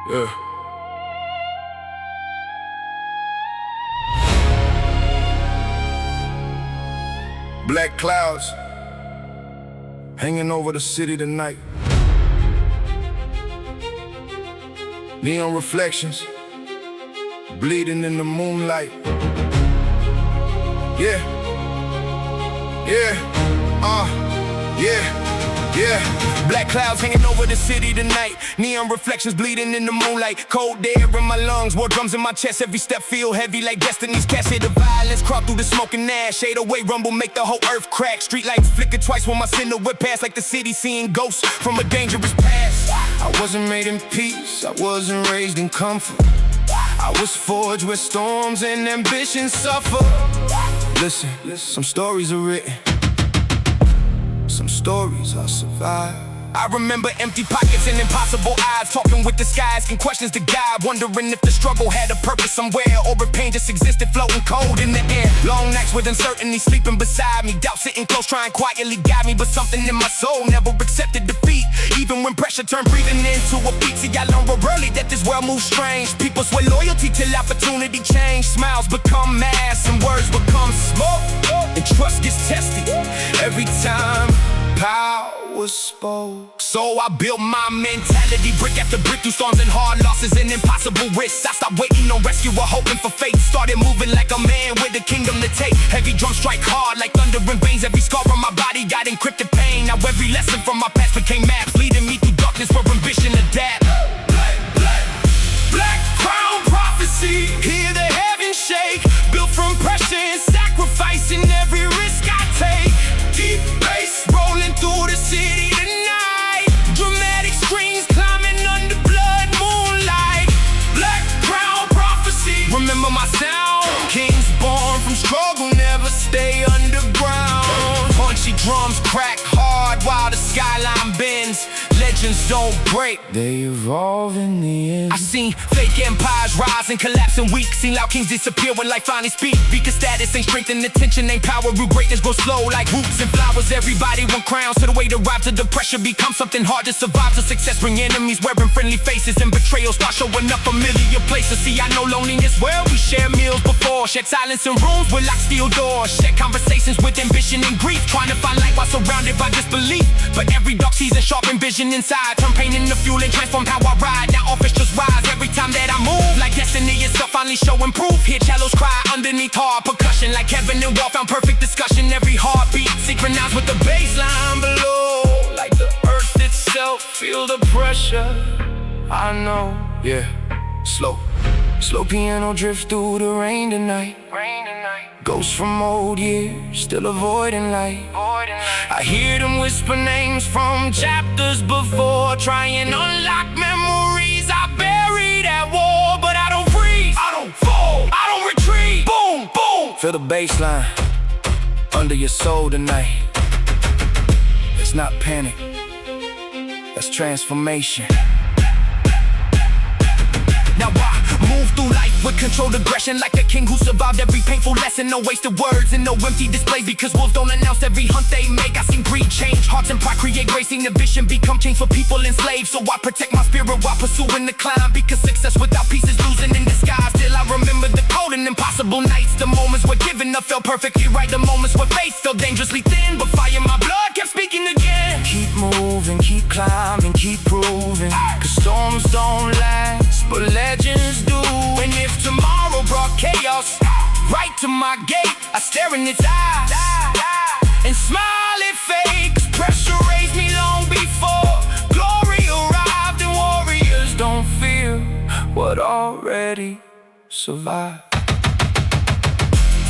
Yeah. Black clouds hanging over the city tonight. Neon reflections bleeding in the moonlight. Yeah. Black clouds hanging over the city tonight. Neon reflections bleeding in the moonlight. Cold air in my lungs, war drums in my chest. Every step feel heavy like destiny's casket. The violence crawl through the smoke and ash. Shade away, rumble, make the whole earth crack. Street lights flicker twice when my silhouette pass, like the city seeing ghosts from a dangerous past. I wasn't made in peace, I wasn't raised in comfort. I was forged where storms and ambitions suffer. Listen, some stories are written, some stories I survived. I remember empty pockets and impossible odds, talking with the sky, asking questions to God, wondering if the struggle had a purpose somewhere, or if pain just existed floating cold in the air. Long nights with uncertainty sleeping beside me, doubt sitting close trying quietly guide me, but something in my soul never accepted defeat. Even when pressure turned breathing into a beat. See, I learned real early that this world moves strange. People swear loyalty till opportunity change. Smiles become masks and words become smoke, and trust gets tested every time power spoke. So I built my mentality, brick after brick, through storms and hard losses and impossible risks. I stopped waiting on rescue or hoping for fate. Started moving like a man with a kingdom to take. Heavy drums strike hard like thunder in veins. Every scar on my body got encrypted pain. Now every lesson from my past became maps, leading me through darkness where ambition adapt. Black crown prophecy, hear the heavens shake. Built from pressure and sacrifice in every risk I take. Deep bass rolling through the city tonight. Dramatic screens climbing under blood moonlight. Black crown prophecy, remember my sound. Kings born from struggle never stay underground. Punchy drums crack hard while the skyline bends. Legends don't break, they evolve in the end. I seen fake empires rise and collapse in weeks. Seen loud kings disappear when life finally speak. Because status ain't strength and attention ain't power. Real greatness grows slow like roots and flowers. Everybody want crowns, so the way to rise to the pressure becomes something hard to survive. To success bring enemies wearing friendly faces, and betrayal start showing up familiar places. See, I know loneliness well, we share meals before. Shared silence in rooms with locked steel doors. Shared conversations with ambition and grief. Trying to find light while surrounded by disbelief. But every dark season sharpened vision inside. Turn pain into fuel and transform how I ride. Now orchestras rise every time that I move. Like destiny itself finally showing proof. Hear cellos cry underneath hard percussion. Like Kevin and Walt found perfect discussion. Every heartbeat synchronized with the bass line below. Like the earth itself, feel the pressure. I know, yeah, slow piano drift through the rain tonight. Ghosts from old years, still avoiding light. I hear them whisper names from chapters before, trying to unlock memories I buried at war. But I don't freeze, I don't fall, I don't retreat. Boom, boom. Feel the bass line under your soul tonight. It's not panic, that's transformation. Now I move through life with controlled aggression, like a king who survived every painful lesson. No wasted words and no empty displays, because wolves don't announce every hunt they make. I seen greed change hearts and pride create racing ambition, become change for people enslaved. So I protect my spirit while pursuing the climb, because success without peace is losing in disguise. Still I remember the cold and impossible nights, the moments where giving up felt perfectly right, the moments where faith felt dangerously thin, but fire in my blood kept speaking again. Keep moving, keep climbing, keep proving, cause storms don't last, but legends do. And if tomorrow brought chaos right to my gate, I stare in its eyes and smile at fate. Cause pressure raised me long before glory arrived, and warriors don't fear what already survived.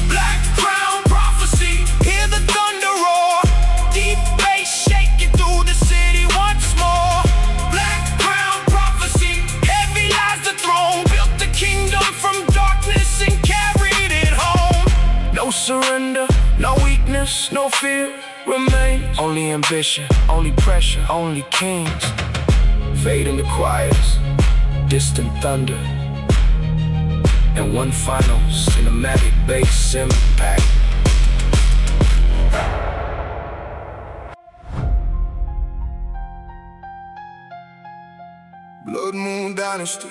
Black crown prophecy, hear the thunder roar. Deep bass shaking through the city once more. Black crown prophecy, heavy lies the throne. Built the kingdom from darkness and carried it home. No surrender, no weakness, no fear remains. Only ambition, only pressure, only kings. Fade in the choirs, distant thunder, and one final cinematic bass impact. Blood Moon Dynasty.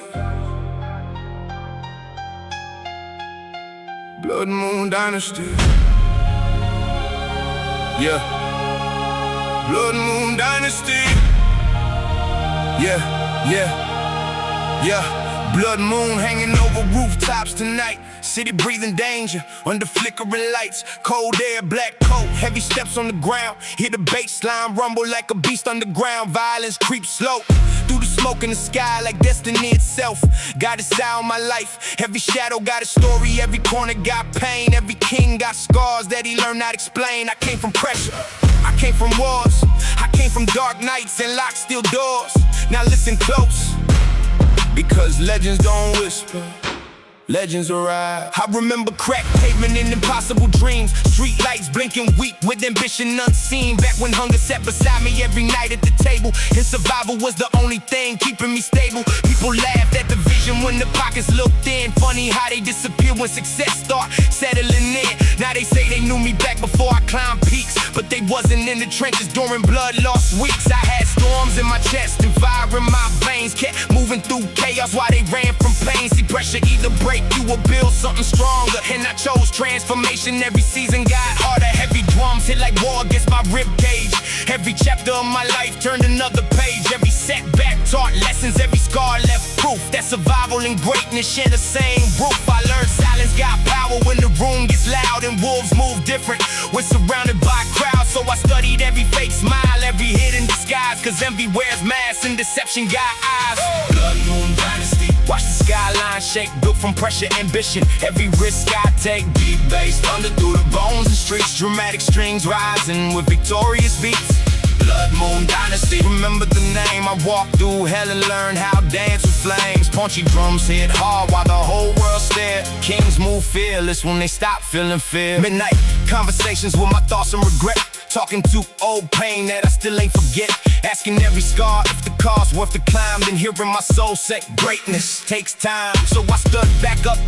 Blood Moon Dynasty. Yeah. Blood Moon Dynasty. Yeah, yeah, yeah. Blood moon hanging over rooftops tonight. City breathing danger under flickering lights. Cold air, black coat, heavy steps on the ground. Hear the bass line rumble like a beast underground. Violence creeps slow through the smoke in the sky like destiny itself. Got its eye on my life. Every shadow got a story, every corner got pain. Every king got scars that he learned not to explain. I came from pressure, I came from wars, I came from dark nights and locked steel doors. Now listen close, because legends don't whisper, legends arrive. I remember crack pavement and impossible dreams. Street lights blinking weak with ambition unseen. Back when hunger sat beside me every night at the table, and survival was the only thing keeping me stable. People laughed at the vision when the pockets looked thin. Funny how they disappear when success start settling in. Now they say they knew me back before I climbed peaks, but they wasn't in the trenches during blood lost weeks. I had storms in my chest and fire in my veins. Kept moving through chaos while they ran from pain. See, pressure either break you will build something stronger, and I chose transformation. Every season got harder, heavy drums hit like war against my rib cage. Every chapter of my life turned another page. Every setback taught lessons, every scar left proof that survival and greatness share the same roof. I learned silence got power when the room gets loud, and wolves move different when surrounded by crowds. So I studied every fake smile, every hidden disguise, cause envy wears masks and deception got eyes. Blood Moon Dynasty. Watch the skyline shake, built from pressure, ambition. Every risk I take, deep bass thunder through the bones and streets. Dramatic strings rising with victorious beats. Blood Moon Dynasty. Remember the name. I walked through hell and learned how to dance with flames. Punchy drums hit hard while the whole world stared. Kings move fearless when they stop feeling fear. Midnight conversations with my thoughts and regret. Talking to old pain that I still ain't forget. Asking every scar if the car's worth the climb. Then hearing my soul say greatness takes time. So I stood back up.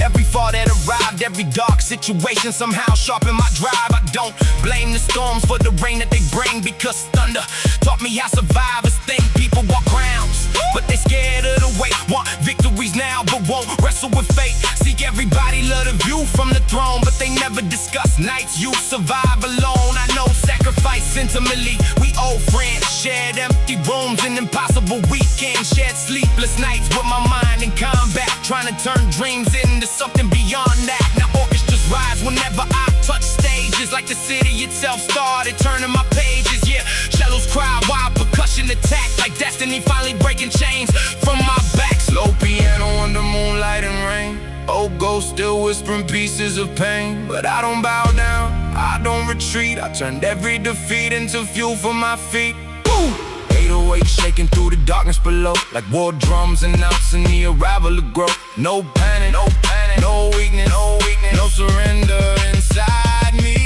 Every fall that arrived, every dark situation somehow sharpened my drive. I don't blame the storms for the rain that they bring, because thunder taught me how survivors think. People walk grounds, but they scared of the weight. Want victories now, but won't wrestle with fate. Seek everybody love the view from the throne, but they never discuss nights you survive alone. I know sacrifice intimately. We old friends, shared empty rooms and impossible weekends. Shared sleepless nights with my mind in combat, trying to turn dreams into something beyond that. Now orchestras rise whenever I touch stages, like the city itself started turning my pages. Yeah, cellos cry while percussion attack, like destiny finally breaking chains from my back. Slow piano under moonlight and rain. Old ghost still whispering pieces of pain. But I don't bow down, I don't retreat. I turned every defeat into fuel for my feet. Woo! 808 shaking through the darkness below, like war drums announcing the arrival of growth. No panic, no panic, no weakness, no weakness, no surrender inside me.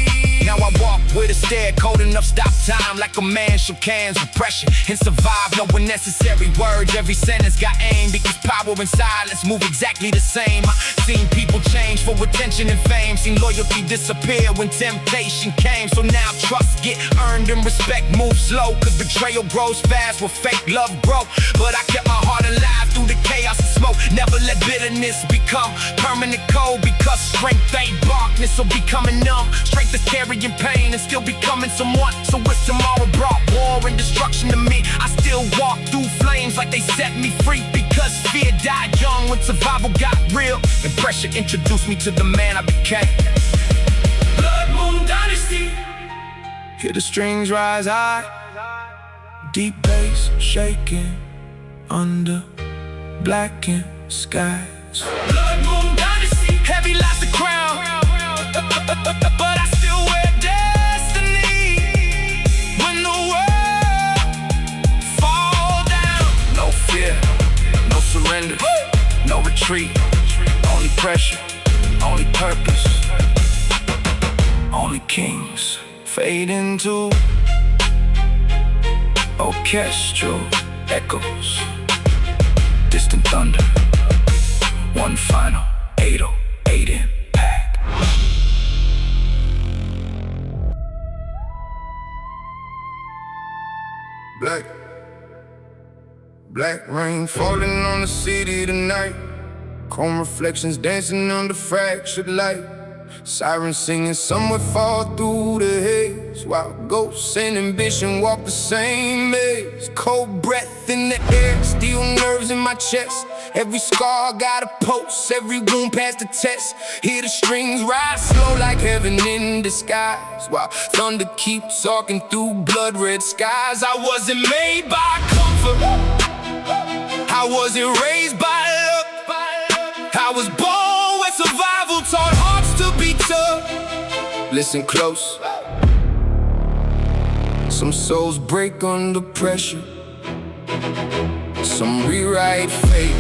Now I walk with a stare, cold enough stop time, like a man shook hands with pressure and survive. No unnecessary words, every sentence got aim, because power and silence move exactly the same. I've seen people change for attention and fame, seen loyalty disappear when temptation came. So now trust get earned and respect moves slow, cause betrayal grows fast where fake love grow. But I kept my heart alive through the chaos and smoke. Never let bitterness become permanent cold, because strength ain't darkness or becoming numb. Strength is carrying pain and still becoming someone. So if tomorrow brought war and destruction to me, I still walk through flames like they set me free, because fear died young when survival got real, and pressure introduced me to the man I became. Blood Moon Dynasty. Hear the strings rise high, deep bass shaking under blackened skies. Blood Moon Dynasty. Heavy lies the crown, but I still wear destiny. When the world fall down, no fear, no surrender, no retreat. Only pressure, only purpose, only kings fade into orchestral echoes. Distant thunder, one final 808 impact. Black rain falling on the city tonight. Chrome reflections dancing under fractured light. Sirens singing, some would fall through the haze, while ghosts and ambition walk the same maze. Cold breath in the air, steel nerves in my chest. Every scar got a pulse, every wound passed the test. Hear the strings rise slow like heaven in disguise, while thunder keeps talking through blood-red skies. I wasn't made by comfort, I wasn't raised by luck. I was born where survival taught hearts to be tough. Listen close. Some souls break under pressure, some rewrite fate,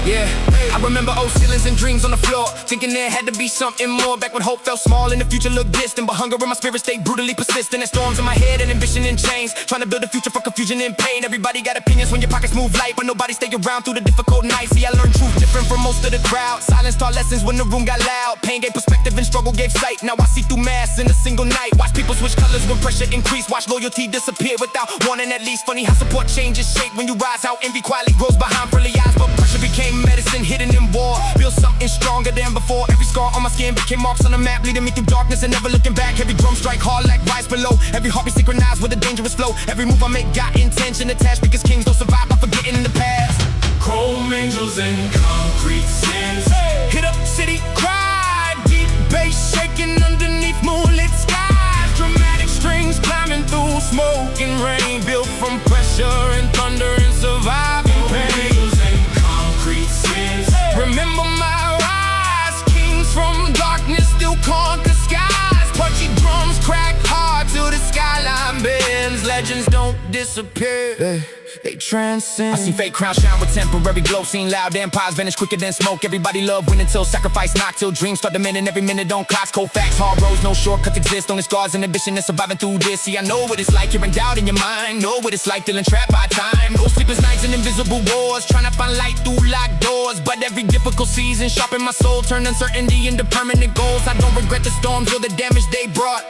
yeah. I remember old ceilings and dreams on the floor, thinking there had to be something more. Back when hope felt small and the future looked distant, but hunger in my spirit stayed brutally persistent. And storms in my head and ambition in chains, trying to build a future for confusion and pain. Everybody got opinions when your pockets move light, but nobody stay around through the difficult nights. See, I learned truth different from most of the crowd. Silence taught lessons when the room got loud. Pain gave perspective and struggle gave sight. Now I see through masks in a single night. Watch people switch colors when pressure increase. Watch loyalty disappear without warning at least. Funny how support changes shape when you rise. How envy quietly grows behind friendly eyes, but pressure became medicine hidden in war. Built something stronger than before. Every scar on my skin became marks on the map, leading me through darkness and never looking back. Every drum strike hard like rise below. Every heartbeat synchronized with a dangerous flow. Every move I make got intention attached, because kings don't survive by forgetting the past. Chrome angels and concrete sins. Hit up city, cry, deep bass shaking underneath moonlit skies. Dramatic strings climbing through smoke and rain, built from pressure and thunder and surviving pain. Angels and concrete sins. Remember my rise, kings from darkness still conquer skies. Punchy drums crack hard till the skyline bends. Legends don't disappear, they transcend. I seen fake crowns shine with temporary glow. Seen loud empires vanish quicker than smoke. Everybody love win until sacrifice knock, till dreams start diminishing every minute on clocks. Cold facts, hard roads, no shortcuts exist. Only scars and ambition and surviving through this. See, I know what it's like, you're in doubt in your mind. Know what it's like, feeling trapped by time. No sleepless nights and invisible wars, trying to find light through locked doors. But every difficult season sharpened my soul, turned uncertainty into permanent goals. I don't regret the storms or the damage they brought,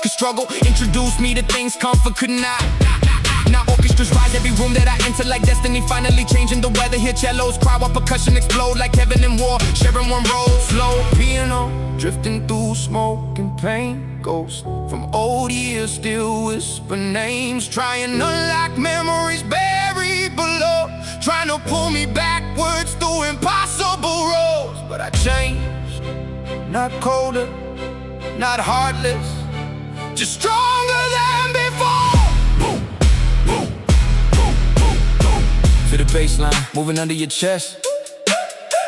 cause struggle introduced me to things comfort could not. Now orchestras rise every room that I enter, like destiny finally changing the weather. Hear cellos cry while percussion explode like heaven and war, sharing one road. Slow piano drifting through smoke and pain. Ghosts from old years still whisper names, trying to unlock memories buried below, trying to pull me backwards through impossible roads. But I changed, not colder, not heartless, just stronger than before. To the baseline, moving under your chest.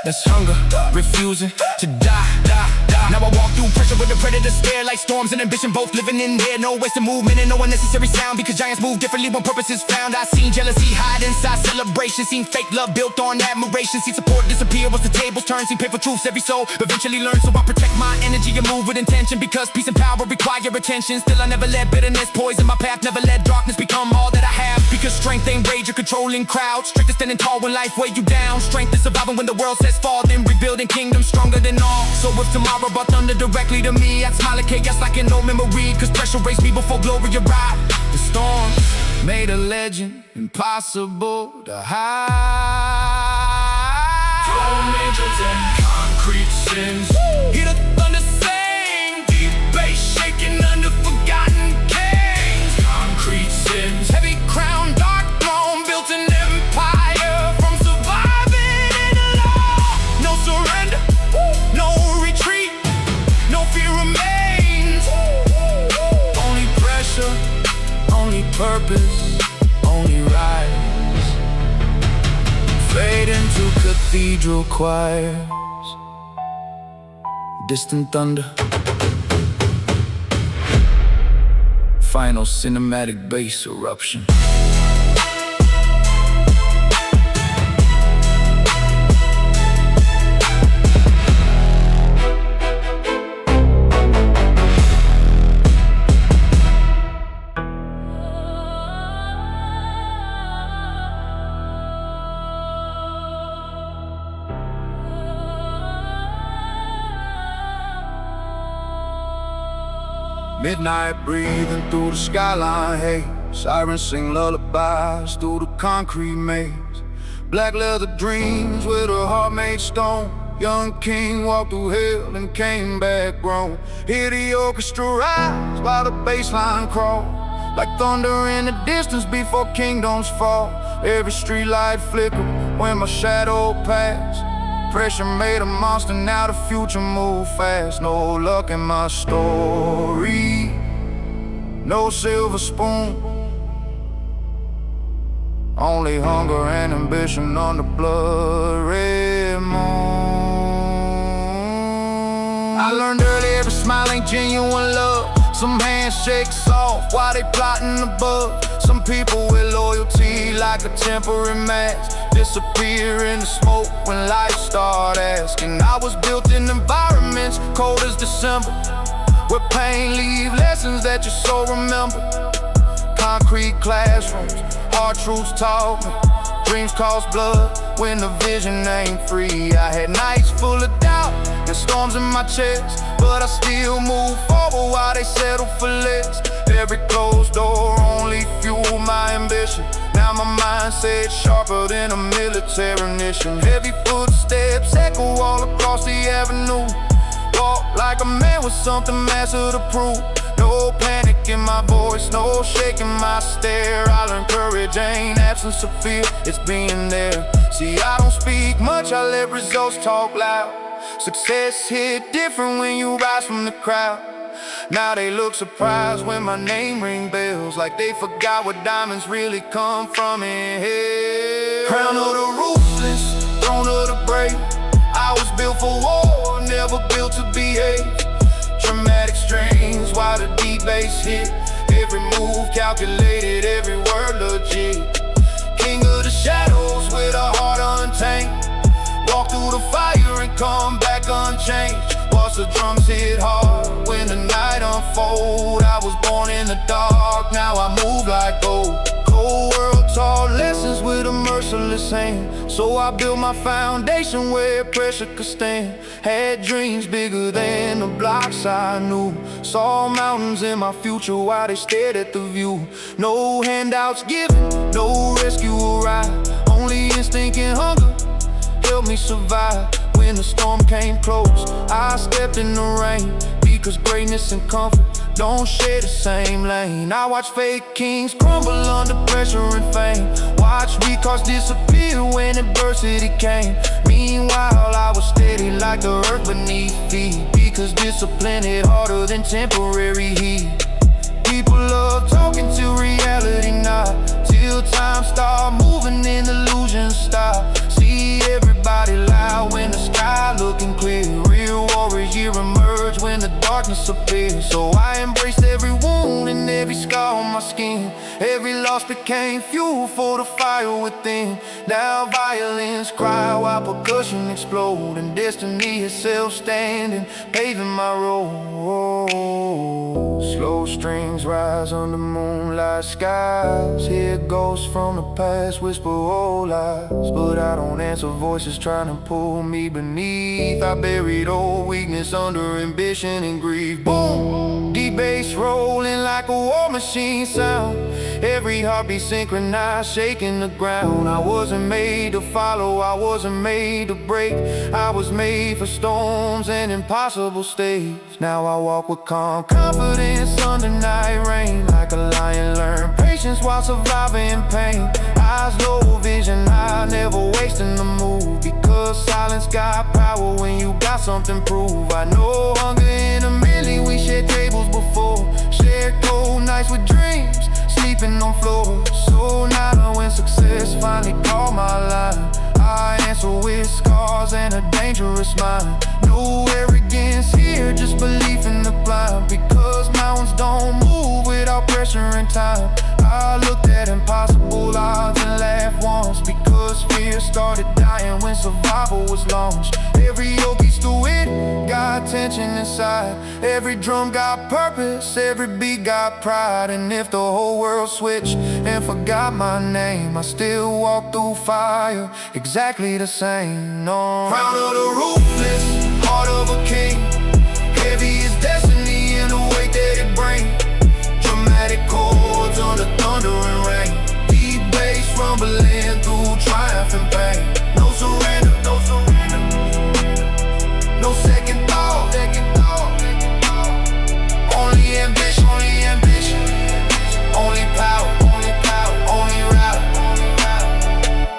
That's hunger, refusing to die. Now I walk through pressure with the predator stare, like storms and ambition both living in there. No wasted movement and no unnecessary sound, because giants move differently when purpose is found. I seen jealousy hide inside celebration, seen fake love built on admiration, seen support disappear once the tables turn, seen painful truths every soul eventually learns. So I protect my energy and move with intention, because peace and power require attention. Still I never let bitterness poison my path, never let darkness become all that I have, because strength ain't rage or controlling crowds. Strength is standing tall when life weigh you down. Strength is surviving when the world says fall, then rebuilding kingdoms stronger than all. So if tomorrow brought thunder directly to me, I'd smile at chaos like an old memory, cause pressure raised me before glory arrived. The storms made a legend impossible to hide. Chrome angels and concrete sins. Hear the thunder sing, deep bass shaking under forgotten kings. Concrete sins. Heavy crown, dark throne, built an empire from surviving in the law. No surrender, no retreat, no fear remains. Only pressure, only purpose, only rise. Fade into cathedral choirs, distant thunder, final cinematic bass eruption. Midnight breathing through the skyline, hey, Sirens sing lullabies through the concrete maze. Black leather dreams with a heart made stone. Young king walked through hell and came back grown. Hear the orchestra rise while the bass line crawl, like thunder in the distance before kingdoms fall. Every street light flicker when my shadow passed. Pressure made a monster, now the future move fast. No luck in my story, no silver spoon. Only hunger and ambition on the blood-red moon. I learned early every smile ain't genuine love. Some handshakes soft while they plotting above. Some people with loyalty like a temporary mask disappear in the smoke when life start asking. I was built in environments cold as December, where pain leave lessons that your soul remember. Concrete classrooms, hard truths taught me. Dreams cost blood when the vision ain't free. I had nights full of doubt and storms in my chest, but I still move forward while they settle for less. Every closed door only fueled my ambition. Now my mindset sharper than a military mission. Heavy footsteps echo all across the avenue. Walk like a man with something massive to prove. No panic in my voice, no shaking my stare. I learned courage ain't absence of fear, it's being there. See, I don't speak much, I let results talk loud. Success hit different when you rise from the crowd. Now they look surprised when my name ring bells, like they forgot where diamonds really come from in hell. Crown of the ruthless, throne of the brave. I was built for war, never built to behave. Dramatic strains while the deep bass hit. Every move calculated, every word legit. King of the shadows with a heart untamed. Walk through the fire and come back unchanged. Watch the drums hit hard when the night unfold. I was born in the dark, now I move like gold. Cold world taught lessons with a merciless hand. So I built my foundation where pressure could stand. Had dreams bigger than the blocks I knew. Saw mountains in my future while they stared at the view. No handouts given, no rescue arrived. Only instinct and hunger helped me survive. When the storm came close, I stepped in the rain, because greatness and comfort don't share the same lane. I watch fake kings crumble under pressure and fame. Watch recourse disappear when adversity came. Meanwhile, I was steady like the earth beneath feet, because discipline hit harder than temporary heat. People love talking till reality not, till time start moving and illusions stop. See everybody loud when the sky looking clear. Real warrior emerge when the darkness appears. So I embraced every wound and every scar on my skin. Every loss became fuel for the fire within. Now violins cry while percussion explode, and destiny itself standing, paving my road. Slow strings rise under moonlight skies. Hear ghosts from the past whisper old lies, but I don't answer voices trying to pull me beneath. I buried old weakness under ambition and grief. Boom! Deep bass rolling like a war machine sound. Every heartbeat synchronized, shaking the ground. I wasn't made to follow, I wasn't made to break. I was made for storms and impossible stays. Now I walk with calm confidence under night rain. Like a lion, learn patience while surviving pain. Eyes low, vision high, never wasting the move. Because silence got power when you got something prove. I know hunger in a million, we shared tables before. Shared cold nights with dreams, sleeping on floors. So now when success finally called my line, I answer with scars and a dangerous mind. No arrogance here, just belief in the blind. Because mountains don't move without pressure and time. I looked at impossible odds and laughed once, because fear started dying when survival was launched. Every yogi's through it, got tension inside. Every drum got purpose, every beat got pride. And if the whole world switched and forgot my name, I still walk through fire, exactly the same. No. Crown of the ruthless, heart of a king. Heavy is destiny in the weight that it brings. Dramatic chords under thunder and rain. Deep bass rumbling through triumph and pain. No surrender, no surrender, no second thought. Only ambition, only power, only route.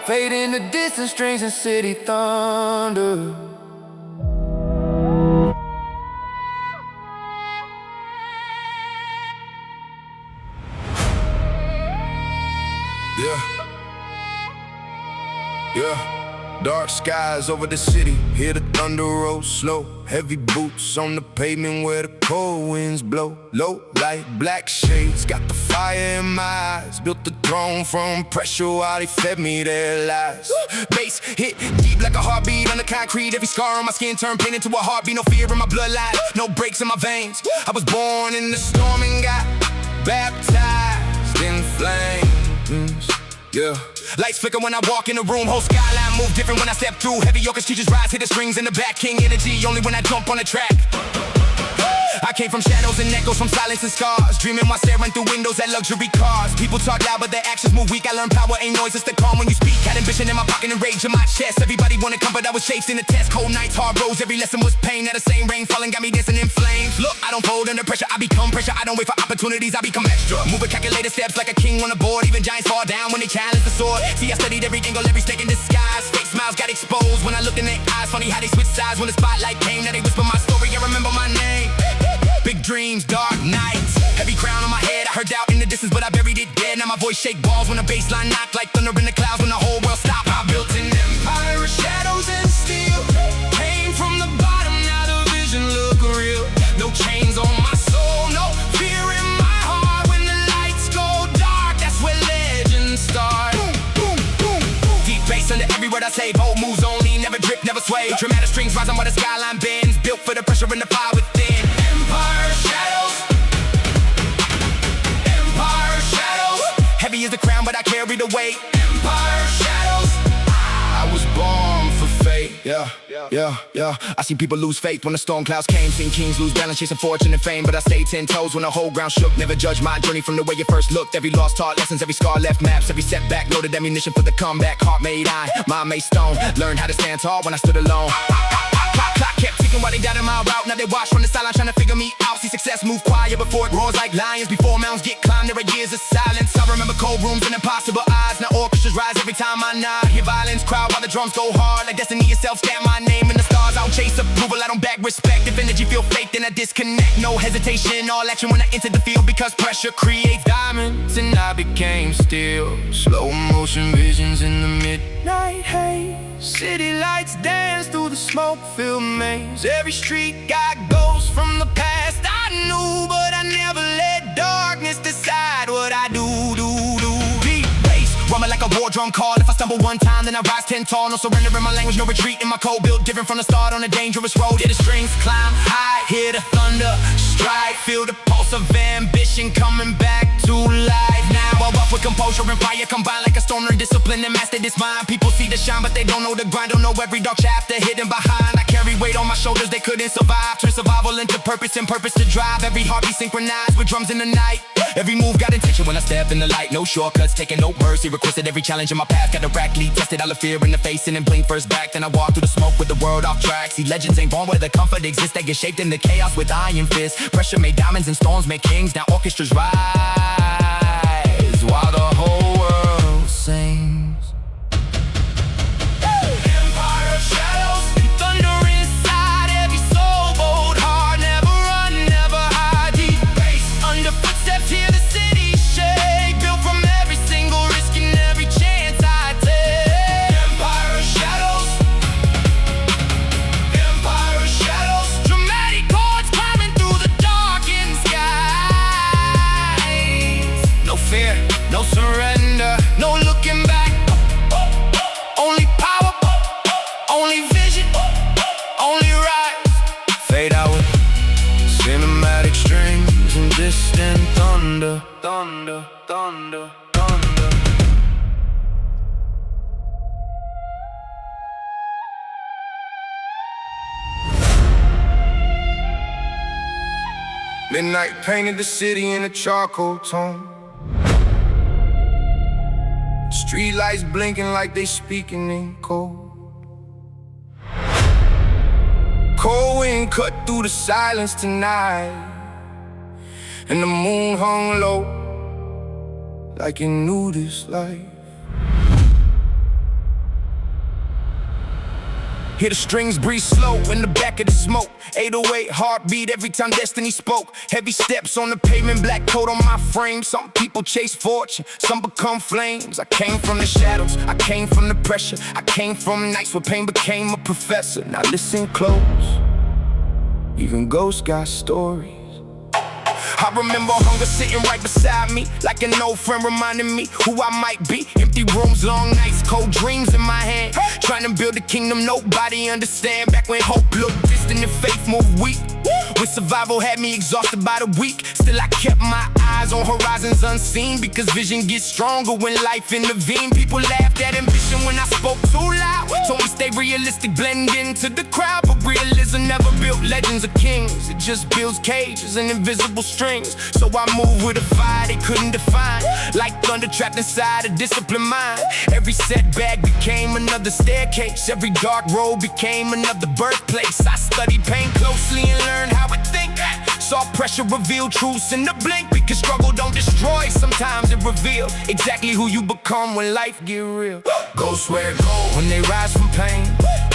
Fade in the distant strings and city thunder. Yeah, dark skies over the city. Hear the thunder roll slow. Heavy boots on the pavement where the cold winds blow. Low light, black shades, got the fire in my eyes. Built the throne from pressure while they fed me their lies. Bass hit deep like a heartbeat on the concrete. Every scar on my skin turned pain into a heartbeat. No fear in my bloodline, no breaks in my veins. I was born in the storm and got baptized in flames. Yeah. Lights flicker when I walk in the room. Whole skyline move different when I step through. Heavy orchestra just rise, hit the strings in the back. King energy only when I jump on the track. I came from shadows and echoes, from silence and scars. Dreaming while staring through windows at luxury cars. People talk loud but their actions move weak. I learned power ain't noise, it's the calm when you speak. Had ambition in my pocket and rage in my chest. Everybody wanted comfort, I was chased in the test. Cold nights, hard roads, every lesson was pain. At the same rain falling got me dancing in flames. Look, I don't fold under pressure, I become pressure. I don't wait for opportunities, I become extra. Moving calculated steps like a king on the board. Even giants fall down when they challenge the sword. See, I studied every angle, every snake in disguise. Fake smiles got exposed when I looked in their eyes. Funny how they switch sides when the spotlight came. Now they whisper my story, I remember my name. Big dreams, dark nights, heavy crown on my head. I heard doubt in the distance, but I buried it dead. Now my voice shake walls when the bass line knocked like thunder in the clouds when the whole world stopped. I built an empire of shadows and steel. Came from the bottom, now the vision look real. No chains on my soul, no fear in my heart. When the lights go dark, that's where legends start. Boom, boom, boom. Deep bass under every word I say. Bold moves only, never drip, never sway. Dramatic strings rising while the skyline bends. Built for the pressure and the fire within. Empire shadows, empire shadows. Heavy is the crown, but I carry the weight. Empire shadows. I was born for fate. Yeah. I see people lose faith when the storm clouds came. Seen kings lose balance, chasing fortune and fame. But I stayed 10 toes when the whole ground shook. Never judged my journey from the way it first looked. Every loss taught lessons, every scar left maps. Every setback loaded ammunition for the comeback. Heart made iron, mind made stone. Learned how to stand tall when I stood alone. Clock kept ticking while they doubted my route. Now they watch from the sideline trying to figure me out. See success move quiet before it roars like lions. Before mountains get climbed, there are years of silence. I remember cold rooms and impossible odds. Now orchestras rise every time I nod. Hear violence crowd while the drums go hard. Like destiny itself, stamp my name in the stars. I don't chase approval, I don't beg respect. If energy feel fake, then I disconnect. No hesitation, all action when I enter the field. Because pressure creates diamonds and I became steel. Slow motion visions in the midnight haze. City lights dance through the smoke-filled maze. Every street got ghosts from the past I knew, but I never let darkness decide what I do. Beat bass, rumbling like a war drum call. If I stumble one time, then I rise 10 tall. No surrender in my language, no retreat in my code. Built different from the start on a dangerous road. Hear the strings climb high, hear the thunder strike. Feel the pulse of ambition coming back to life. Now I'm up with composure and fire combined like a stoner. Discipline and master this mind. People see the shine, but they don't know the grind. Don't know every dark chapter hidden behind. I carry weight on my shoulders, they couldn't survive. Turn survival into purpose and purpose to drive. Every heartbeat synchronized with drums in the night. Every move got intention when I step in the light. No shortcuts, taking no mercy. Requested every challenge in my path. Got a rack lead, tested all the fear in the face and then blink first back. Then I walk through the smoke with the world off track. See, legends ain't born where the comfort exists. They get shaped in the chaos with iron fists. Pressure made diamonds and storms make kings. Now orchestras rise while the whole world sings. Empire of shadows, thunder inside every soul. Bold heart, never run, never hide. Deep bass under footsteps, hear the city shake. Built from every single risk and every chance I take. Empire of shadows, empire of shadows. Dramatic chords climbing through the darkened skies. No fear, no surrender, no looking back. Only power, only vision, only rise. Fade out with cinematic strings and distant thunder. Thunder, thunder, thunder. Midnight painted the city in a charcoal tone. Street lights blinking like they speaking in code. Cold wind cut through the silence tonight, and the moon hung low like it knew this life. Hear the strings breathe slow in the back of the smoke. 808 heartbeat every time destiny spoke. Heavy steps on the pavement, black coat on my frame. Some people chase fortune, some become flames. I came from the shadows, I came from the pressure. I came from nights where pain became a professor. Now listen close, even ghosts got stories. I remember hunger sitting right beside me, like an old friend reminding me who I might be. Empty rooms, long nights, cold dreams in my hand. Trying to build a kingdom nobody understand. Back when hope looked distant and faith moved weak. When survival had me exhausted by the week, still I kept my eyes on horizons unseen. Because vision gets stronger when life intervened. People laughed at ambition when I spoke too loud. Told me stay realistic, blend into the crowd. But realism never built legends of kings. It just builds cages and invisible strings. So I moved with a fire they couldn't define, like thunder trapped inside a disciplined mind. Every setback became another staircase. Every dark road became another birthplace. I studied pain closely and learned how it think. Saw pressure reveal truths in the blink. Because struggle don't destroy, sometimes it reveals exactly who you become when life get real. Ghosts where it go when they rise from pain.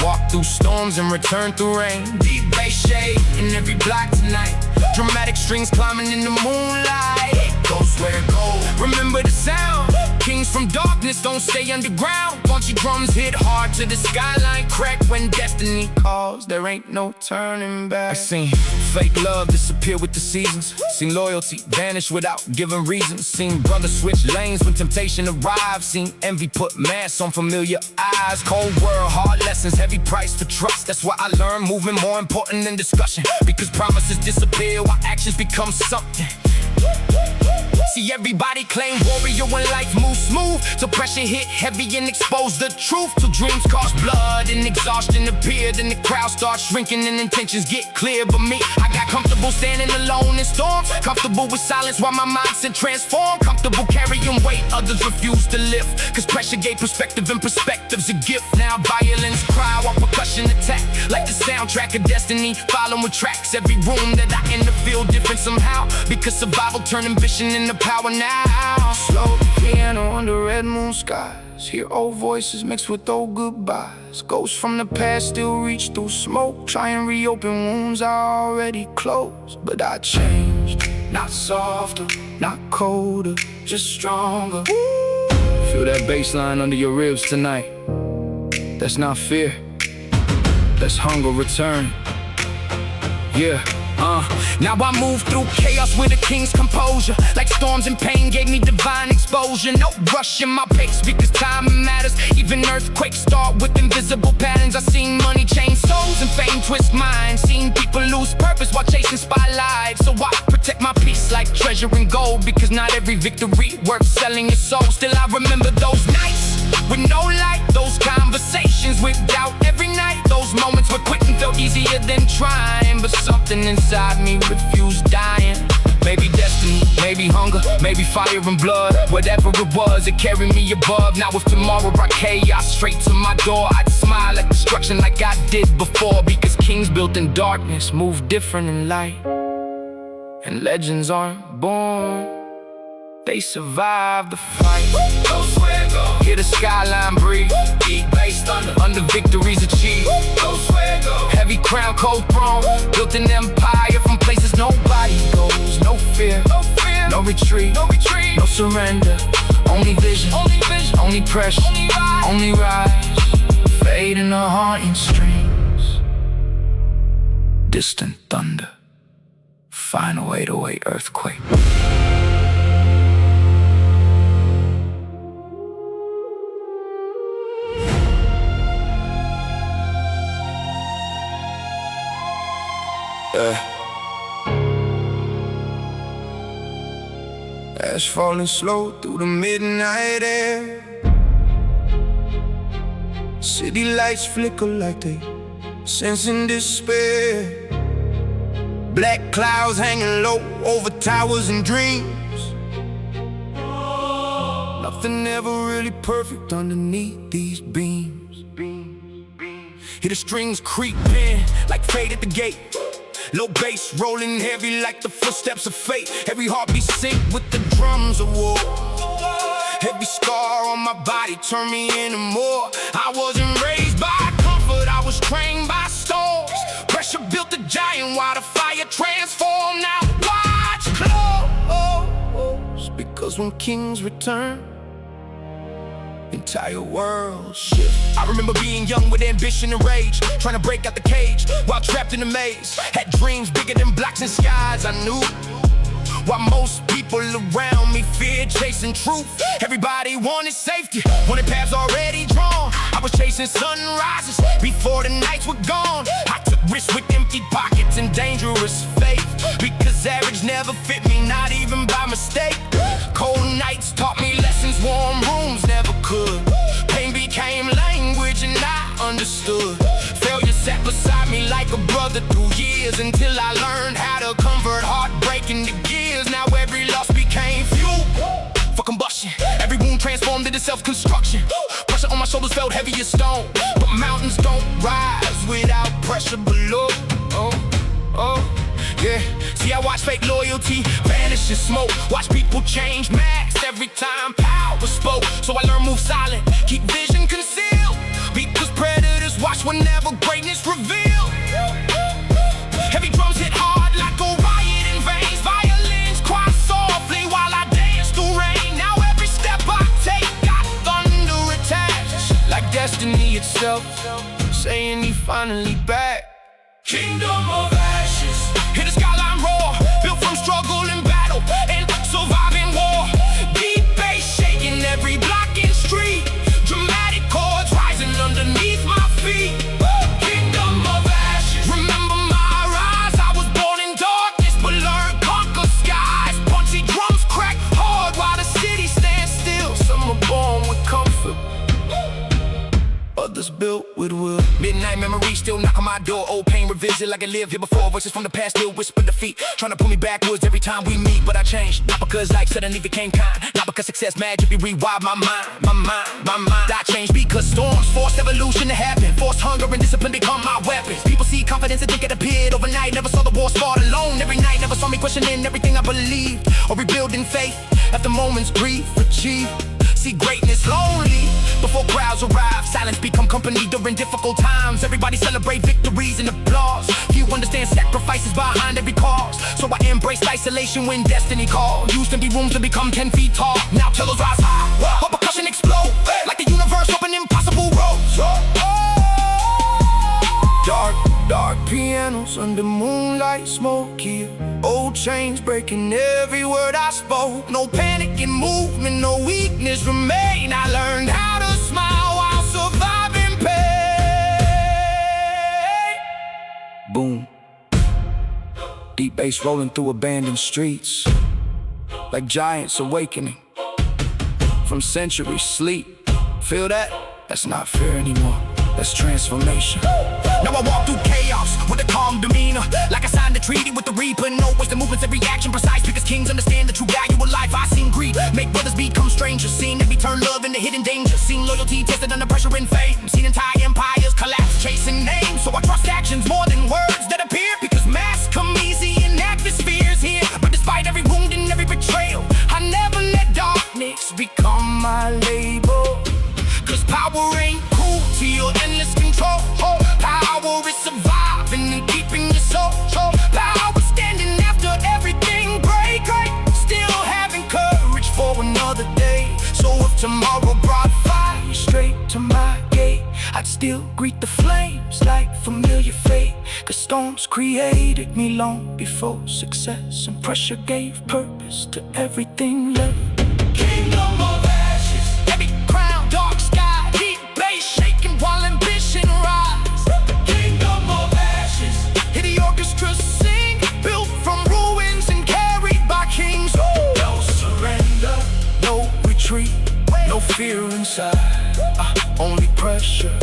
Walk through storms and return through rain. Deep bass shade in every block tonight. Dramatic strings climbing in the moonlight. Ghosts where it go, remember the sound. Kings from darkness don't stay underground. Bunchy drums hit hard to the skyline crack. When destiny calls, there ain't no turning back. I seen fake love disappear with the seasons. Seen loyalty vanish without giving reasons. Seen brothers switch lanes when temptation arrives. Seen envy put masks on familiar eyes. Cold world, hard lessons, heavy price for trust. That's why I learned movement more important than discussion. Because promises disappear while actions become something. See, everybody claim warrior when life moves smooth. So pressure hit heavy and expose the truth. Till dreams cost blood and exhaustion appeared. And the crowd starts shrinking and intentions get clear. But me, I got comfortable standing alone in storms. Comfortable with silence while my mindset transformed. Comfortable carrying weight others refuse to lift. Cause pressure gave perspective and perspective's a gift. Now violence cry while percussion attack. Like the soundtrack of destiny, following tracks. Every room that I enter feel different somehow. Because survival turned ambition into power now. Slow piano under red moon skies. Hear old voices mixed with old goodbyes. Ghosts from the past still reach through smoke. Try and reopen wounds I already closed. But I changed, not softer, not colder, just stronger. Feel that bass line under your ribs tonight. That's not fear, that's hunger return. Yeah. Now I move through chaos with a king's composure. Like storms and pain gave me divine exposure. No rush in my pace because time matters. Even earthquakes start with invisible patterns. I seen money change souls and fame twist minds. Seen people lose purpose while chasing spotlights. So I protect my peace like treasure and gold. Because not every victory worth selling your soul. Still I remember those nights with no light. Those conversations with doubt every night. Those moments where quitting felt easier than trying. But something inside me refused dying. Maybe destiny, maybe hunger, maybe fire and blood. Whatever it was, it carried me above. Now if tomorrow brought chaos straight to my door, I'd smile at destruction like I did before. Because kings built in darkness move different in light. And legends aren't born, they survive the fight. Hear the skyline breathe. Deep bass thunder under victories achieved. Heavy crown, cold throne. Built an empire from places nobody goes. No fear, no retreat, no surrender. Only vision, only pressure, only rise. Fade in the haunting streams. Distant thunder. Final 808 earthquake. Ash falling slow through the midnight air. City lights flicker like they sensing despair. Black clouds hanging low over towers and dreams. The Nothing ever really perfect underneath these beams. Hear the strings creeping like fate at the gate. Low bass rolling heavy like the footsteps of fate. Every heartbeat sync with the drums of war. Every scar on my body turned me into more. I wasn't raised by comfort, I was trained by storms. Pressure built a giant while the fire transformed. Now watch close, because when kings return, entire world shift. I remember being young with ambition and rage, trying to break out the cage while trapped in a maze. Had dreams bigger than blacks and skies. I knew while most people around me feared chasing truth. Everybody wanted safety, wanted paths already drawn. I was chasing sunrises before the nights were gone. I took risks with empty pockets and dangerous faith, because average never fit me, not even by mistake. Cold nights taught me lessons warm rooms never could. Pain became language and I understood. Failure sat beside me like a brother through years, until I learned how to convert heartbreak into gears. Now every loss became fuel for combustion. Every wound transformed into self-construction. Pressure on my shoulders felt heavy as stone, but mountains don't rise without pressure below. Yeah. See, I watch fake loyalty vanish in smoke. Watch people change masks every time power spoke. So I learned move silent, keep vision concealed, because predators watch whenever greatness revealed. Heavy drums hit hard like a riot in veins. Violins cry softly while I dance through rain. Now every step I take got thunder attached, like destiny itself saying he finally back. Kingdom of ashes. Hear the skyline roar, built from struggle and battle and surviving war. Deep bass shaking every block and street. Dramatic chords rising underneath my feet. Kingdom of ashes. Remember my rise, I was born in darkness but learned conquer skies. Punchy drums crack hard while the city stands still. Some are born with comfort, others built with will. Midnight memories still knock on my door. Old pain revisit like I lived here before. Voices from the past still whisper defeat, trying to pull me backwards every time we meet. But I changed, not because life suddenly became kind, not because success magically rewired my mind. I changed because storms forced evolution to happen. Forced hunger and discipline become my weapons. People see confidence and think it appeared overnight. Never saw the war fought alone every night. Never saw me questioning everything I believed, or rebuilding faith after moments grief achieved. See greatness lonely before crowds arrive. Silence become company during difficult times. Everybody celebrate victories and applause. Few understand sacrifices behind every cause. So I embraced isolation when destiny called. Used empty rooms to become 10 feet tall. Now pillars rise high, but percussion explode like the universe open impossible roads. Dark pianos under moonlight smoke here. Old chains breaking every word I spoke. No panic in movement, no weakness remain. I learned how to smile while surviving pain. Boom. Deep bass rolling through abandoned streets, like giants awakening from centuries sleep. Feel that? That's not fear anymore, that's transformation. Now I walk through chaos with a calm demeanor, like I signed a treaty with the reaper. No words, the movements, every action precise, because kings understand the true value of life. I seen greed make brothers become strangers, seen every turn love into hidden danger, seen loyalty tested under pressure and fame, seen entire empires collapse chasing names. So I trust actions more than words that appear, because masks come easy in atmospheres here. But despite every wound and every betrayal, I never let darkness become my label. Cause power ain't cool to your endless control. Power is surviving and keeping your soul. Power standing after everything break. Still having courage for another day. So if tomorrow brought fire straight to my gate, I'd still greet the flames like familiar fate. Cause storms created me long before success, and pressure gave purpose to everything left. Kingdom of ashes. Heavy crown, dark sky, deep bass shaking while ambition rise. Kingdom of ashes. Hear the orchestra sing, built from ruins and carried by kings. No surrender, no retreat, no fear inside. Only pressure,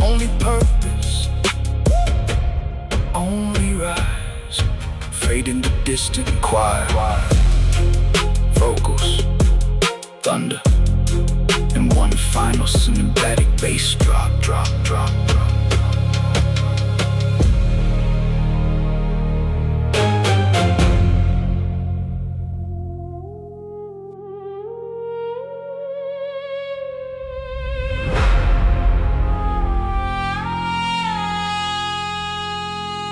only purpose, only rise. Fade into distant quiet. Vocals, thunder, cinematic bass drop.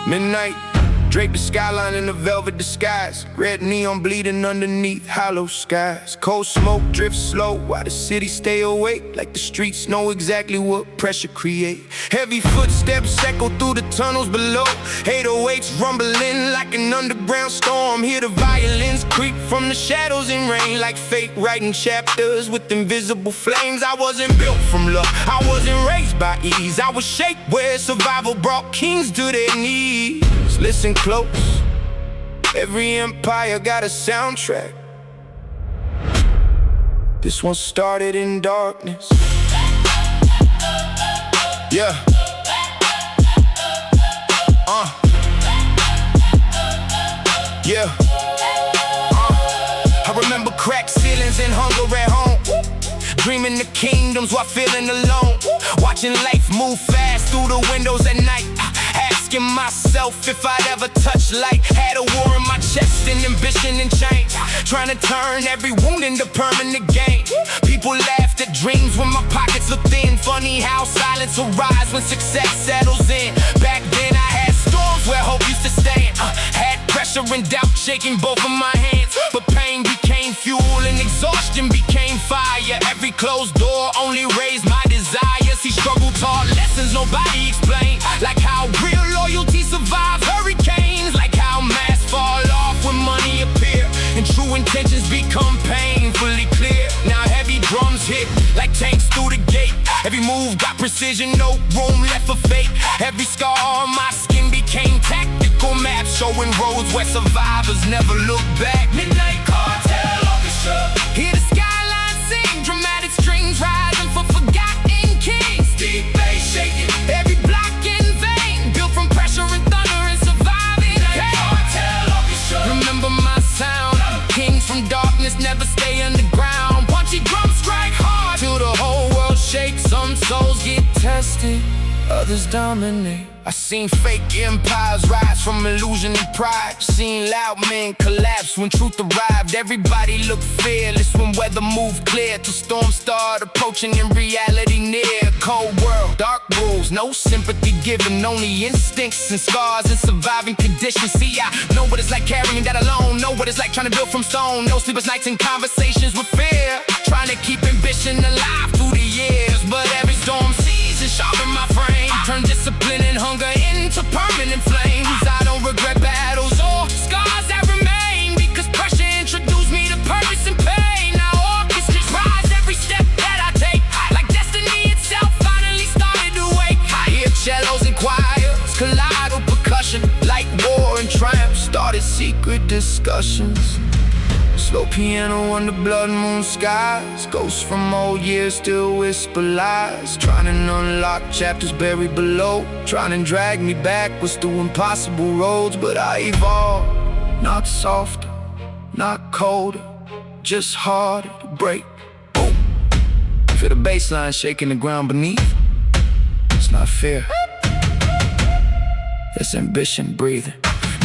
Midnight, drape the skyline in a velvet disguise. Red neon bleeding underneath hollow skies. Cold smoke drifts slow while the city stay awake, like the streets know exactly what pressure create. Heavy footsteps echo through the tunnels below. 808s rumbling like an underground storm. Hear the violins creep from the shadows in rain, like fate writing chapters with invisible flames. I wasn't built from love, I wasn't raised by ease. I was shaped where survival brought kings to their knees. Listen close, every empire got a soundtrack. This one started in darkness. Yeah. Yeah. I remember cracked ceilings and hunger at home, dreaming the kingdoms while feeling alone. Watching life move fast through the windows at night, asking myself if I'd ever touch light. Had a war in my chest and ambition in chains, trying to turn every wound into permanent gain. People laughed at dreams when my pockets looked thin. Funny how silence will rise when success settles in. Back then I had storms where hope used to stand, had pressure and doubt shaking both of my hands. But pain became fuel and exhaustion became fire. Every closed door only raised my desire. See, struggle taught lessons nobody explained, like how real loyalty survives hurricanes, like how masks fall off when money appear and true intentions become painfully clear. Now heavy drums hit like tanks through the gate. Every move got precision, no room left for fate. Every scar on my skin became tactical maps, showing roads where survivors never look back. Midnight Cartel Orchestra, hear the skyline sing, dramatic strings rising for forgotten kings. Deep bass shaking every block in vain, built from pressure and thunder and surviving pain. Cartel Orchestra, remember my sound. Kings from darkness never stay underground. Punchy drums strike hard till the whole world shakes. Some souls get tested, others dominate. I seen fake empires rise from illusion and pride. Seen loud men collapse when truth arrived. Everybody looked fearless when weather moved clear, till storms start approaching and reality near. Cold world, dark rules, no sympathy given, only instincts and scars and surviving conditions. See, I know what it's like carrying that alone, know what it's like trying to build from stone. No sleepless nights and conversations with fear, trying to keep ambition alive through the years. But every storm season sharpen my frame, turn discipline and hunger into permanent flames. I don't regret battles or scars that remain, because pressure introduced me to purpose and pain. Now orchestras rise every step that I take, like destiny itself finally started to wake. I hear cellos and choirs collide with percussion, like war and triumph started secret discussions. Slow piano under blood moon skies, ghosts from old years still whisper lies, trying to unlock chapters buried below, trying to drag me backwards through impossible roads. But I evolved, not softer, not colder, just harder to break. Boom. Feel the bass line shaking the ground beneath. It's not fear, it's ambition breathing.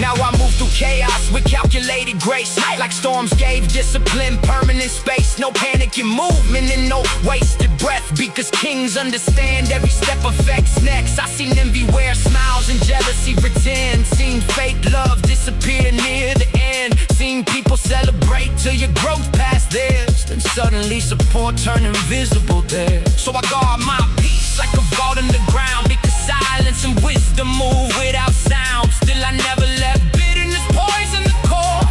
Now I move through chaos with calculated grace, like storms gave discipline, permanent space. No panic in movement and no wasted breath, because kings understand every step affects next. I seen envy wear smiles and jealousy pretend, seen fake love disappear near the end, seen people celebrate till your growth past theirs, then suddenly support turn invisible there. So I guard my peace like a vault in the ground, because silence and wisdom move without sound. Still I never let bitterness poison the core,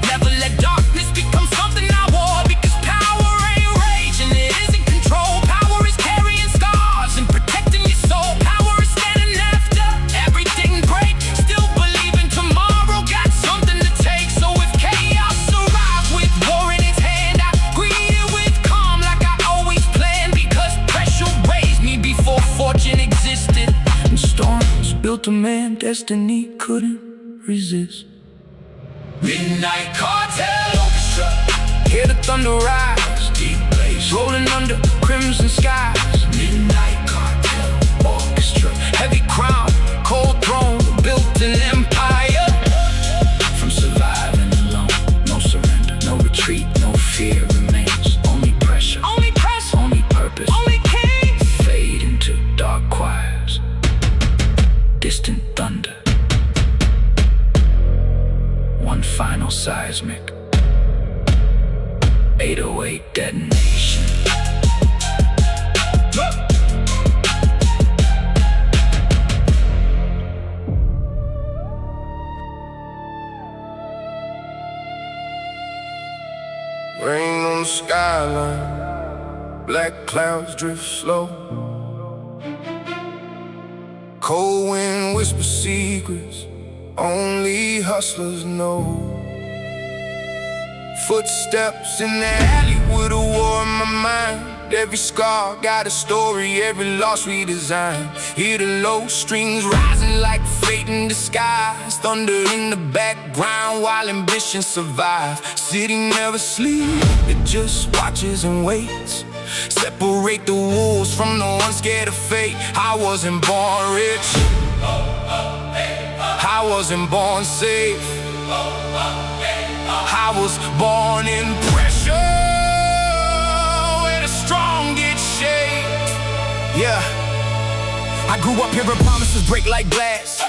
never let darkness become something I wore, because power ain't rage and it isn't control. Power is carrying scars and protecting your soul. Power is standing after everything break, still believing tomorrow got something to take. So if chaos arrives with war in its hand, I greet it with calm like I always planned, because pressure raised me before fortune existed, and storms built a man destiny couldn't resist. Midnight Cartel Orchestra, Hear the thunder rise, deep bass rolling under crimson skies. black clouds drift slow. Cold wind whispers secrets only hustlers know. Footsteps in the alley with a war in my mind. Every scar got a story, every loss redesigned. Hear the low strings rising like fate in disguise. Thunder in the background while ambition survive. City never sleeps, it just watches and waits. Separate the wolves from the ones scared of fate. I wasn't born rich, I wasn't born safe, I was born in pressure, where the strong get shaped. Yeah, I grew up hearing promises break like glass,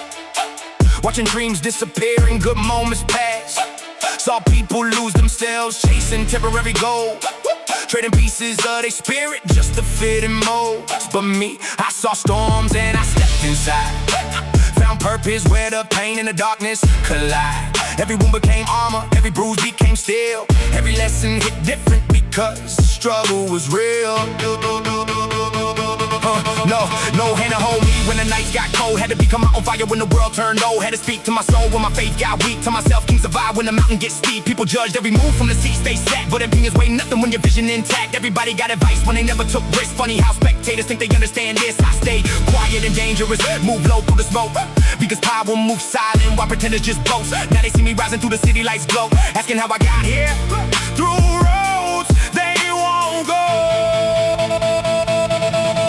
watching dreams disappear and good moments pass. Saw people lose themselves chasing temporary gold, trading pieces of their spirit just to fit in molds. But me, I saw storms and I stepped inside, found purpose where the pain and the darkness collide. Every wound became armor, every bruise became steel. Every lesson hit different because the struggle was real. No hand to hold me when the nights got cold. Had to become my own fire when the world turned old. Had to speak to my soul when my faith got weak. To myself, king survive when the mountain gets steep. People judged every move from the seats they sat, but opinions weigh nothing when your vision intact. Everybody got advice when they never took risks. Funny how spectators think they understand this. I stay quiet and dangerous, move low through the smoke, because power moves silent while pretenders just boast. Now they see me rising through the city lights glow, asking how I got here. Through roads they won't go.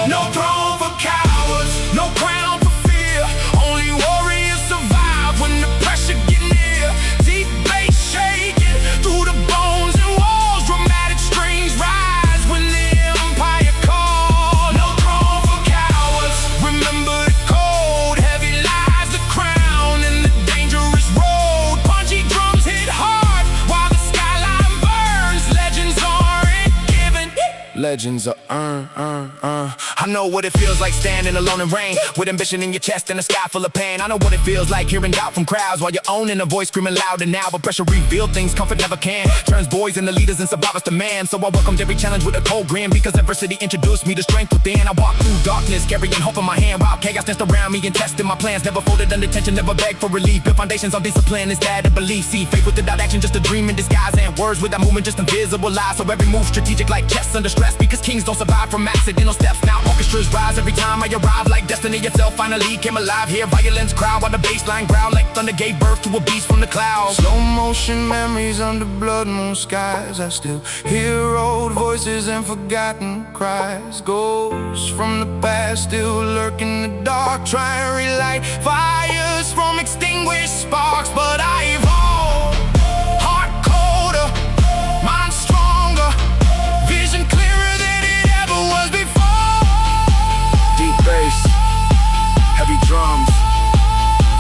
No throne for cowards, no crown for fear. Only warriors survive when the pressure get near. Deep bass shaking through the bones and walls. Dramatic strings rise when the empire calls. No throne for cowards, remember the code. Heavy lies the crown and the dangerous road. Punchy drums hit hard while the skyline burns. Legends aren't given, legends are earned. I know what it feels like standing alone in rain, with ambition in your chest and a sky full of pain. I know what it feels like hearing doubt from crowds while you're owning a voice screaming louder now. But pressure reveals things comfort never can, turns boys into leaders and survivors to man. So I welcomed every challenge with a cold grin, because adversity introduced me to strength within. I walked through darkness carrying hope in my hand, while chaos danced around me and tested my plans. Never folded under tension, never begged for relief. Built foundations on discipline instead of belief. See faith without action, just a dream in disguise, and words without movement, just invisible lies. So every move strategic like chess under stress, because kings don't survive from accidental steps. Now orchestras rise every time I arrive, like destiny itself finally came alive. Here violence crowd while the bassline growl like thunder gave birth to a beast from the clouds. Slow motion memories under blood moon skies. I still hear old voices and forgotten cries. Ghosts from the past still lurk in the dark, try and relight fires from extinguished sparks. But I evolved, heart colder, mind stronger, vision clearer than it ever was before. Deep bass, heavy drums,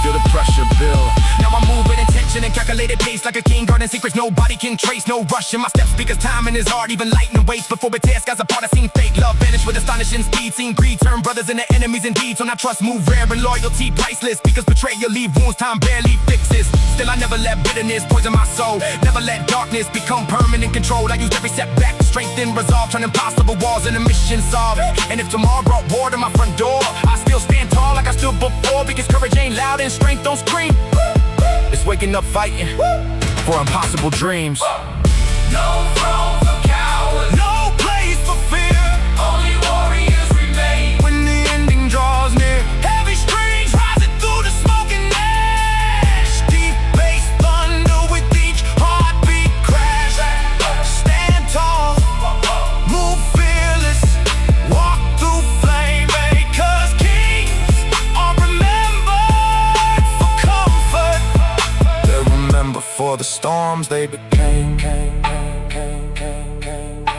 feel the pressure build. Now I move with intention and calculated pace, like a king guarding secrets nobody can trace. No rush in my steps because timing is hard, even lightning waits before it tears skies apart. I seen fake love vanish with astonishing speed, seen greed turn brothers into enemies indeed. So now trust move rare and loyalty priceless, because betrayal leave wounds time barely fixes. Still I never let bitterness poison my soul, never let darkness become permanent control. I used every setback to strengthen resolve, turn impossible walls into mission solved. And if tomorrow brought war to my front door, I still stand tall like I stood before, because courage ain't loud and strength don't scream. It's waking up fighting for impossible dreams. No throne for cowards, No place for fear, only warriors remain. when the ending draws near. Heavy strings rising through the smoke and ash. Deep bass thunder with each heartbeat crash. Stand tall, move fearless, walk through flame, because kings are remembered for comfort. They're remembered for the storms they became,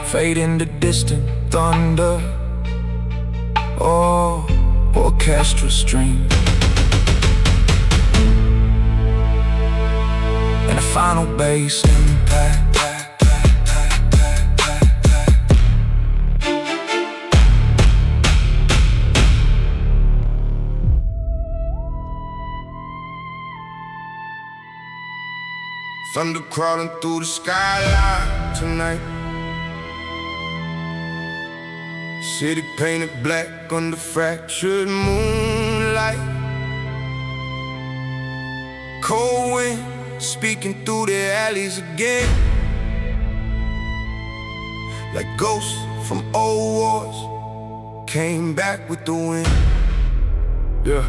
fade into distant thunder. Oh, orchestra string, and a final bass impact. Thunder crawling through the skyline tonight. City painted black under fractured moonlight. Cold wind speaking through the alleys again, like ghosts from old wars came back with the wind. Yeah.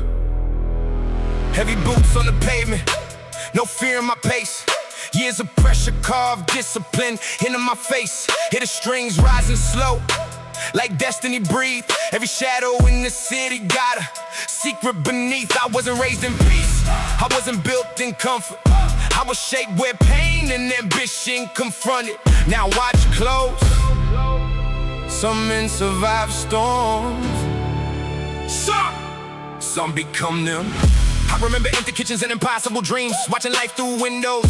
Heavy boots on the pavement, no fear in my pace. Years of pressure carved discipline into my face. Hear the strings rising slow, like destiny breathe. Every shadow in the city got a secret beneath. I wasn't raised in peace, I wasn't built in comfort. I was shaped where pain and ambition confronted. Now watch close, some men survive storms, some become them. I remember empty kitchens and impossible dreams, watching life through windows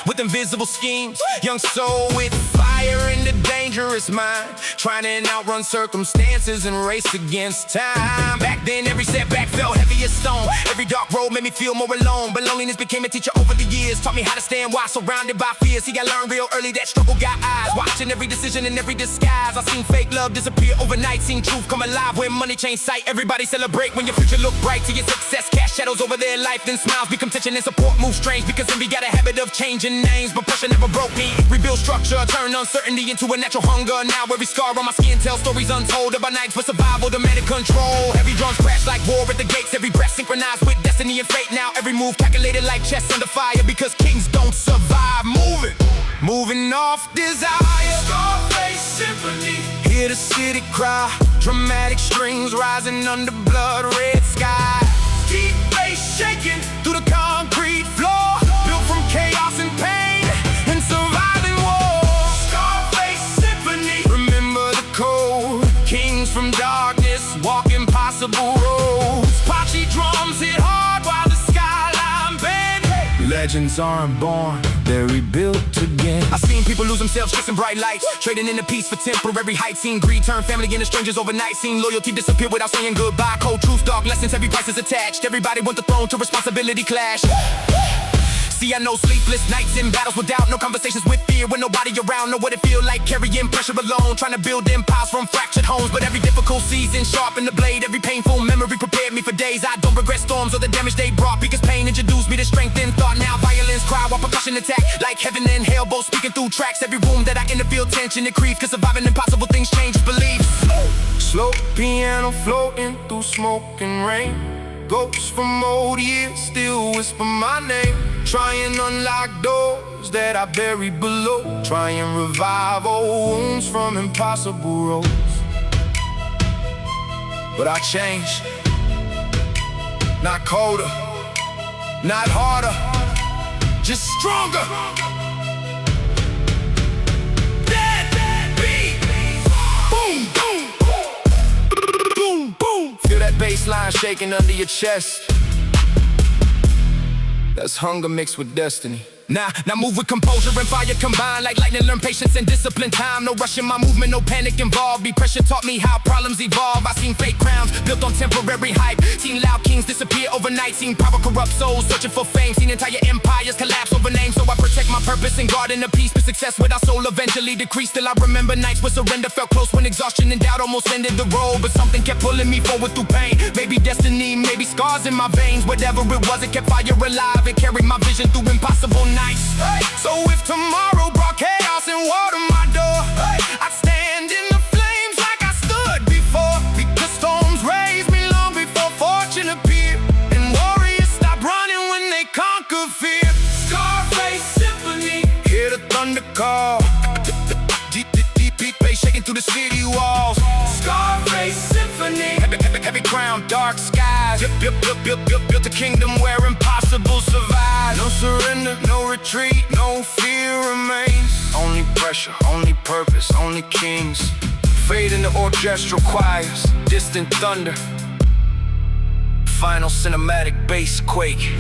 with invisible schemes. Young soul with fire in the dangerous mind, trying to outrun circumstances and race against time. Back then every setback felt heavy as stone. Every dark road made me feel more alone, but loneliness became a teacher over the years. Taught me how to stand while surrounded by fears. See, I learned real early that struggle got eyes, watching every decision and every disguise. I seen fake love disappear overnight, seen truth come alive when money changed sight. Everybody celebrate when your future look bright. To your success cast shadows over their life, then smiles become tension and support moves strange. Because envy got a habit of changing names, but pressure never broke me. Rebuild structure, turn uncertainty into a natural hunger. Now every scar on my skin tells stories untold about nights for survival, demanded control. Heavy drums crash like war at the gates, every breath synchronized with destiny and fate. Now every move calculated like chess under fire, because kings don't survive. Moving off desire. Scarface Symphony. Hear the city cry, dramatic strings rising under blood red sky. Deep bass shaking Through the concrete floor, built from chaos and pain and surviving war. Scarface Symphony. Remember the code, kings from darkness walk impossible roads. Pachi drums hit hard while the skyline bend. Legends aren't born, they're rebuilt again. I seen people lose themselves chasing bright lights, trading in the peace for temporary heights. Seen greed turn family into strangers overnight. Seen loyalty disappear without saying goodbye. Cold truth, dark lessons, heavy prices attached. Everybody want the throne to responsibility clash. See, I know sleepless nights in battles with doubt. No conversations with fear when nobody around. Know what it feel like carrying pressure alone, trying to build empires from fractured homes. But every difficult season sharpened the blade. Every painful memory prepared me for days. I don't regret storms or the damage they brought, because pain introduced me to strength and thought. Now violence cry while percussion attack, like heaven and hell both speaking through tracks. Every room that I enter feel tension and grief, cause surviving impossible things change beliefs. Slow piano floating through smoke and rain. Ghosts from old years still whisper my name. Try and unlock doors that I buried below. Try and revive old wounds from impossible roads. But I changed. Not colder, not harder, just stronger. Dead beat. Boom, boom, boom, boom. Feel that bass line shaking under your chest. That's hunger mixed with destiny. Now move with composure and fire combined, like lightning, learn patience and discipline. Time, no rushing my movement, no panic involved. Be pressure taught me how problems evolve. I seen fake crowns built on temporary hype. Seen loud kings disappear overnight. Seen power corrupt souls searching for fame. Seen entire empires collapse over names. So I protect my purpose and guard inner peace. But success with our soul eventually decreased. Still I remember nights where surrender felt close, when exhaustion and doubt almost ended the road. But something kept pulling me forward through pain. Maybe destiny, maybe scars in my veins. Whatever it was, it kept fire alive. It carried my vision through impossible nights. So if tomorrow brought chaos and war to my door, I'd stand in the flames like I stood before. Because storms raised me long before fortune appeared, and warriors stopped running when they conquered fear. Scarface Symphony. Hear the thunder call, deep bass shaking through the city walls. Scarface Symphony. Heavy crown, dark skies. Built a kingdom where impossible survive. No surrender, no retreat, no fear remains. Only pressure, only purpose, only kings. Fade in the orchestra choirs, distant thunder. Final cinematic bass quake.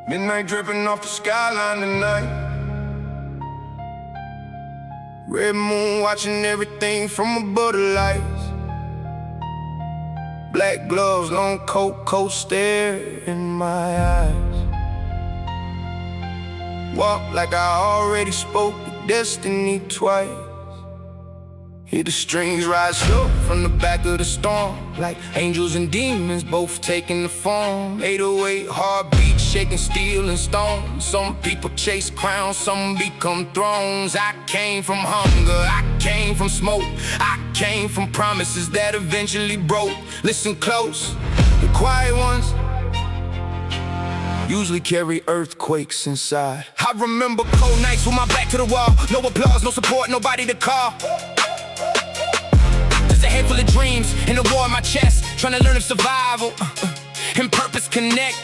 Midnight dripping off the skyline tonight. Red moon watching everything from above the lights. black gloves, long coat, coat stare in my eyes. Walk like I already spoke with destiny twice. Hear the strings rise slow from the back of the storm, like angels and demons both taking the form. 808 heartbeat shaking steel and stone. Some people chase crowns, some become thrones. I came from hunger, I came from smoke, I came from promises that eventually broke. Listen close, the quiet ones usually carry earthquakes inside. I remember cold nights with my back to the wall, no applause, no support, nobody to call. A head full of dreams and a war in my chest, trying to learn of survival and purpose connect.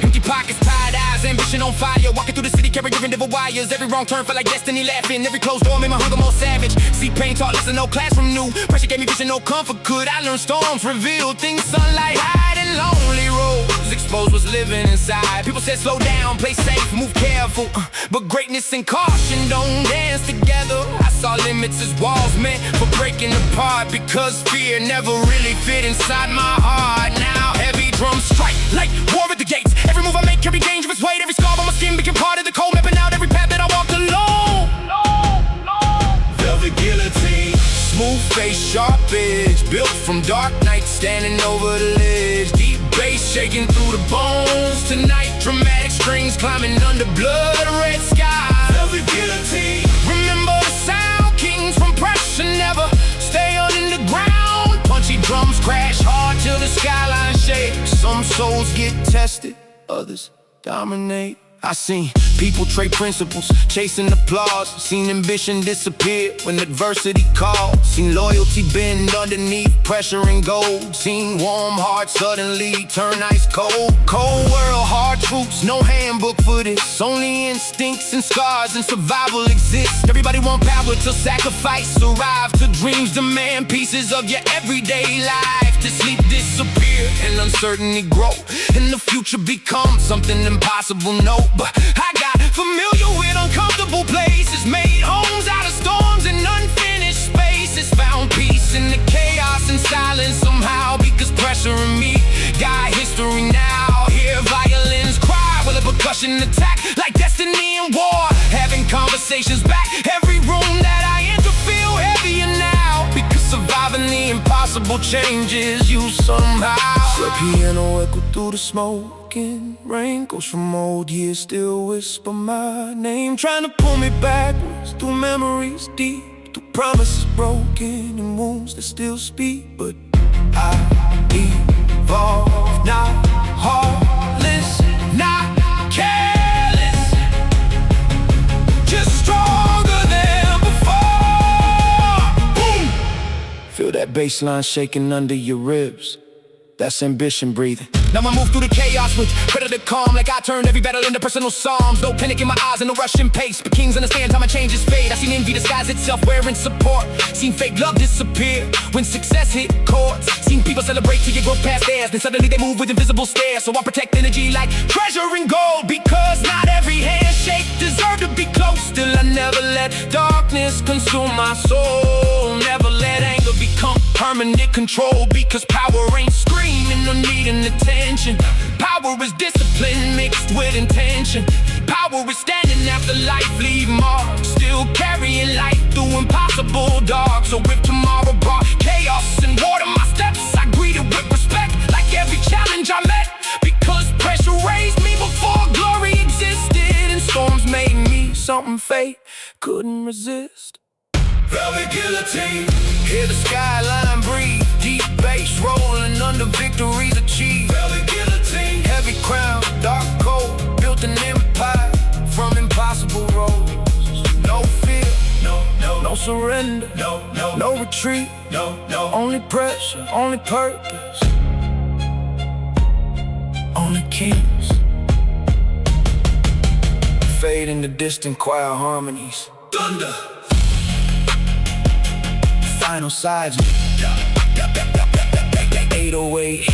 Empty pockets, tired eyes, ambition on fire. Walking through the city, carrying invisible wires. Every wrong turn felt like destiny laughing. Every closed door made my hunger more savage. See pain taught lesson, no classroom new. Pressure gave me vision, no comfort could. I learned storms revealed things, sunlight hiding, lonely roads exposed what's living inside. People said slow down, play safe, move careful, but greatness and caution don't dance together. I saw limits as walls meant for breaking apart, because fear never really fit inside my heart. Now heavy drums strike like war at the gates. Every move I make carry dangerous weight. Every scar on my skin became part of the cold, mapping out every path that I walked alone. Velvet guillotine, smooth face, sharp edge, built from dark nights, standing over the ledge. Deep bass shaking through the bones tonight. Dramatic strings climbing under blood red skies. velvet guillotine, Remember the sound, kings from pressure never stay underground. Punchy drums crash hard till the skyline shakes. Some souls get tested, others dominate. I seen people trade principles, chasing applause. Seen ambition disappear when adversity called. Seen loyalty bend underneath pressure and gold. Seen warm hearts suddenly turn ice cold. Cold world, hard truths, no handbook for this. Only instincts and scars and survival exist. Everybody want power till sacrifice arrive. Till dreams demand pieces of your everyday life. To sleep disappear and uncertainty grow, and the future becomes something impossible. No, but I got familiar with uncomfortable places, made homes out of storms and unfinished spaces. Found peace in the chaos and silence somehow, because pressure in me got history now. Hear violins cry while a percussion attack, like destiny and war. Having conversations back, every room that I enter feel heavier now, because surviving the impossible changes you somehow. The piano echo through the smoke and rain, goes from old years, still whisper my name, trying to pull me backwards through memories deep, through promises broken and wounds that still speak. But I evolve, not heartless, not careless, just stronger than before. Boom! Feel that bass line shaking under your ribs. That's ambition breathing. Now I move through the chaos with predator calm, like I turned every battle into personal psalms. No panic in my eyes and no rushing pace, but kings understand time and changes fade. I seen envy disguise itself wearing support. Seen fake love disappear when success hit chords. Seen people celebrate till you grow past theirs, then suddenly they move with invisible stares. So I protect energy like treasure and gold, because not every handshake deserved to be close. Still I never let darkness consume my soul. Never let anger become permanent control, because power ain't screaming or needing attention. Power is discipline mixed with intention. Power is standing after life leave marks, still carrying light through impossible dark. So if tomorrow brought chaos and water my steps, I greet it with respect, like every challenge I met, because pressure raised me before glory existed, and storms made me something fate couldn't resist. velvet guillotine, Hear the skyline breathe, deep bass rolling under victories achieved. velvet guillotine, Heavy crown, dark cold, built an empire from impossible roads. No fear, no surrender, no retreat, only pressure, only purpose, only kings. Fade into distant choir harmonies. thunder, Final sides, 808